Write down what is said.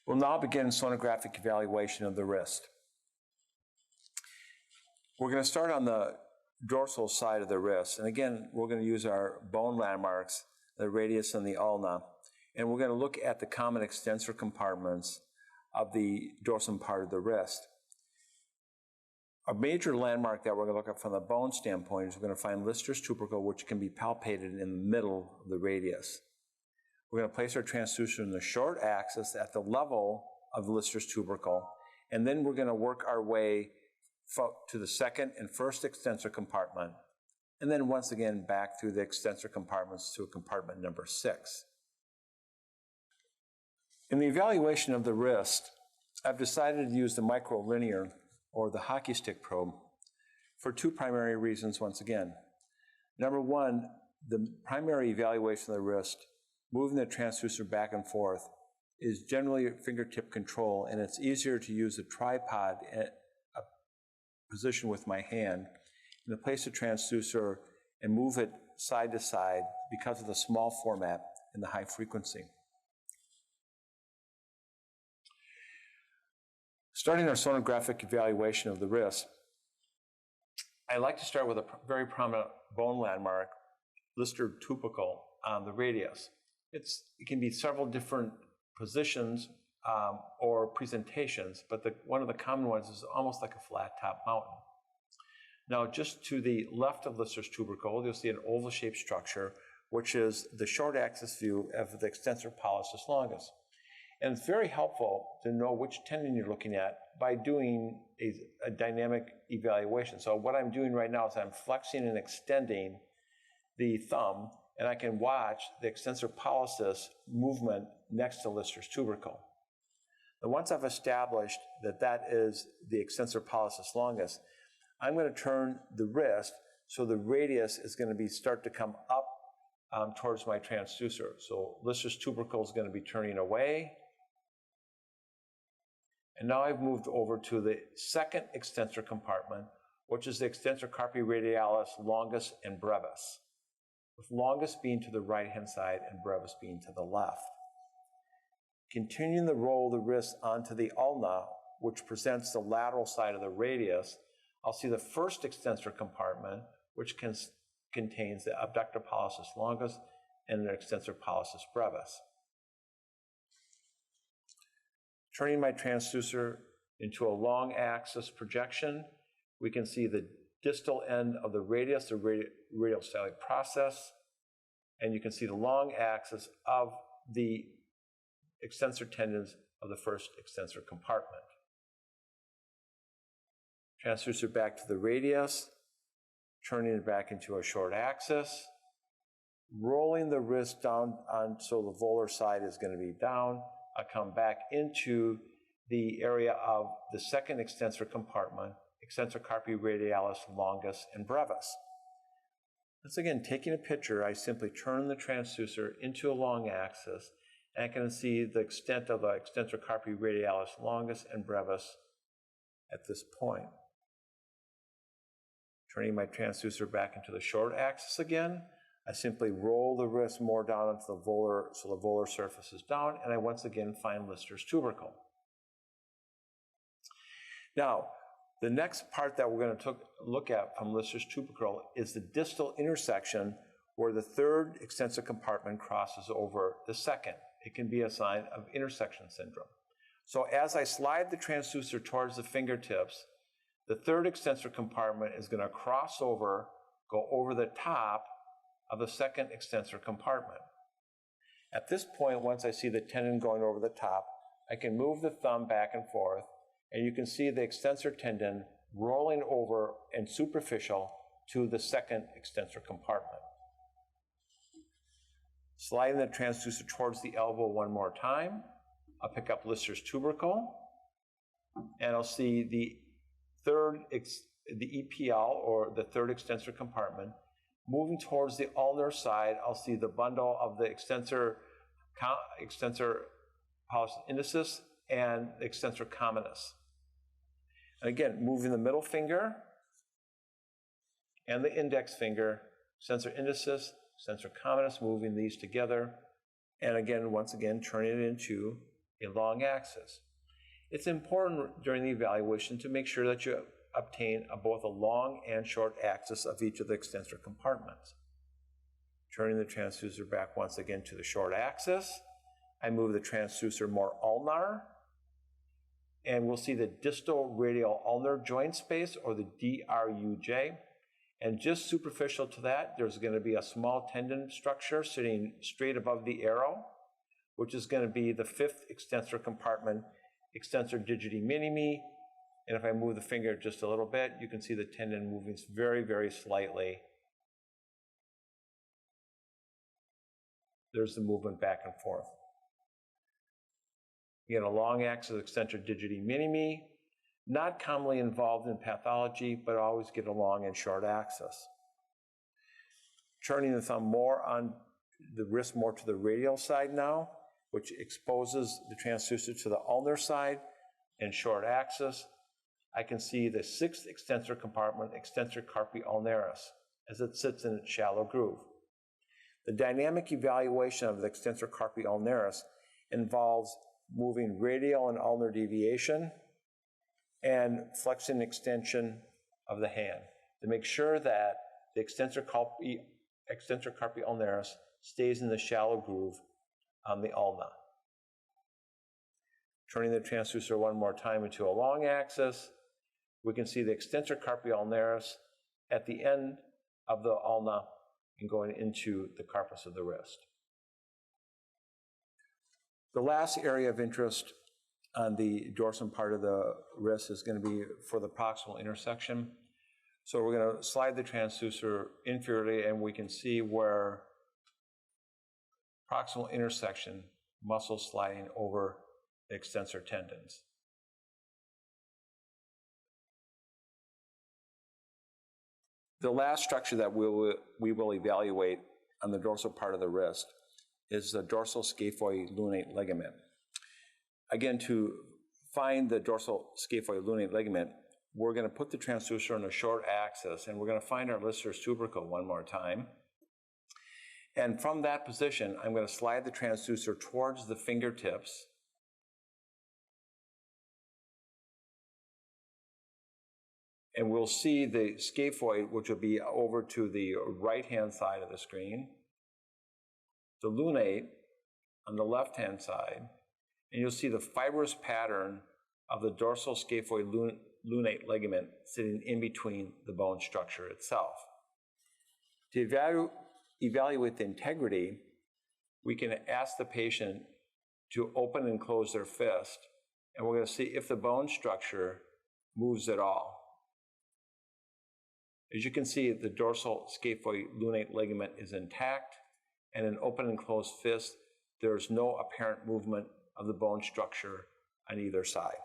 We'll now begin sonographic evaluation of the wrist. We're going to start on the dorsal side of the wrist. And again, we're going to use our bone landmarks, the radius and the ulna. And we're going to look at the common extensor compartments of the dorsum part of the wrist. A major landmark that we're going to look at from the bone standpoint is we're going to find Lister's tubercle, which can be palpated in the middle of the radius. We're going to place our transducer in the short axis at the level of Lister's tubercle, and then we're going to work our way to the second and first extensor compartment, and then once again back through the extensor compartments to compartment number 6. In the evaluation of the wrist, I've decided to use the microlinear or the hockey stick probe for two primary reasons once again. Number one, the primary evaluation of the wrist, moving the transducer back and forth, is generally fingertip control, and it's easier to use a tripod position with my hand and to place the transducer and move it side to side because of the small format and the high frequency. Starting our sonographic evaluation of the wrist, I like to start with a very prominent bone landmark, Lister tubercle on the radius. It can be several different positions or presentations, but one of the common ones is almost like a flat top mountain. Now, just to the left of Lister's tubercle, you'll see an oval-shaped structure, which is the short axis view of the extensor pollicis longus. And it's very helpful to know which tendon you're looking at by doing a dynamic evaluation. So what I'm doing right now is I'm flexing and extending the thumb, and I can watch the extensor pollicis movement next to Lister's tubercle. And once I've established that that is the extensor pollicis longus, I'm going to turn the wrist so the radius is going to start to come up towards my transducer. So Lister's tubercle is going to be turning away. And now I've moved over to the second extensor compartment, which is the extensor carpi radialis longus and brevis, with longus being to the right-hand side and brevis being to the left. Continuing the roll of the wrist onto the ulna, which presents the lateral side of the radius, I'll see the first extensor compartment, which contains the abductor pollicis longus and the extensor pollicis brevis. Turning my transducer into a long axis projection, we can see the distal end of the radius, the radial stylic process, and you can see the long axis of the extensor tendons of the first extensor compartment. Transducer back to the radius, turning it back into a short axis, rolling the wrist down so the volar side is going to be down. I come back into the area of the second extensor compartment, extensor carpi radialis longus and brevis. Once again, taking a picture, I simply turn the transducer into a long axis, and I can see the extent of the extensor carpi radialis longus and brevis at this point. Turning my transducer back into the short axis again, I simply roll the wrist more down into the volar, so the volar surface is down, and I once again find Lister's tubercle. Now, the next part that we're going to look at from Lister's tubercle is the distal intersection where the third extensor compartment crosses over the second. It can be a sign of intersection syndrome. So as I slide the transducer towards the fingertips, the third extensor compartment is going to cross over, go over the top of the second extensor compartment. At this point, once I see the tendon going over the top, I can move the thumb back and forth, and you can see the extensor tendon rolling over and superficial to the second extensor compartment. Sliding the transducer towards the elbow one more time, I'll pick up Lister's tubercle, and I'll see the EPL, or the third extensor compartment. Moving towards the ulnar side, I'll see the bundle of the extensor pollicis indicis and the extensor communis. And again, moving the middle finger and the index finger, extensor indicis, extensor communis, moving these together. And again, once again, turning it into a long axis. It's important during the evaluation to make sure that you obtain both a long and short axis of each of the extensor compartments. Turning the transducer back once again to the short axis, I move the transducer more ulnar, and we'll see the distal radial ulnar joint space, or the DRUJ. And just superficial to that, there's going to be a small tendon structure sitting straight above the arrow, which is going to be the fifth extensor compartment, extensor digiti minimi. And if I move the finger just a little bit, you can see the tendon moving very, very slightly. There's the movement back and forth. You get a long axis extensor digiti minimi, not commonly involved in pathology, but always get a long and short axis. Turning the thumb more on the wrist more to the radial side now, which exposes the transducer to the ulnar side and short axis, I can see the sixth extensor compartment, extensor carpi ulnaris, as it sits in its shallow groove. The dynamic evaluation of the extensor carpi ulnaris involves moving radial and ulnar deviation and flexion extension of the hand to make sure that the extensor carpi ulnaris stays in the shallow groove on the ulna. Turning the transducer one more time into a long axis, we can see the extensor carpi ulnaris at the end of the ulna and going into the carpus of the wrist. The last area of interest on the dorsal part of the wrist is going to be for the proximal intersection. So we're going to slide the transducer inferiorly, and we can see where proximal intersection muscle sliding over the extensor tendons. The last structure that we will evaluate on the dorsal part of the wrist is the dorsal scaphoid lunate ligament. Again, to find the dorsal scaphoid lunate ligament, we're going to put the transducer on a short axis, and we're going to find our Lister's tubercle one more time. And from that position, I'm going to slide the transducer towards the fingertips. And we'll see the scaphoid, which will be over to the right-hand side of the screen, the lunate on the left-hand side, and you'll see the fibrous pattern of the dorsal scaphoid lunate ligament sitting in between the bone structure itself. To evaluate the integrity, we can ask the patient to open and close their fist, and we're going to see if the bone structure moves at all. As you can see, the dorsal scaphoid lunate ligament is intact, and in open and closed fist, there's no apparent movement of the bone structure on either side.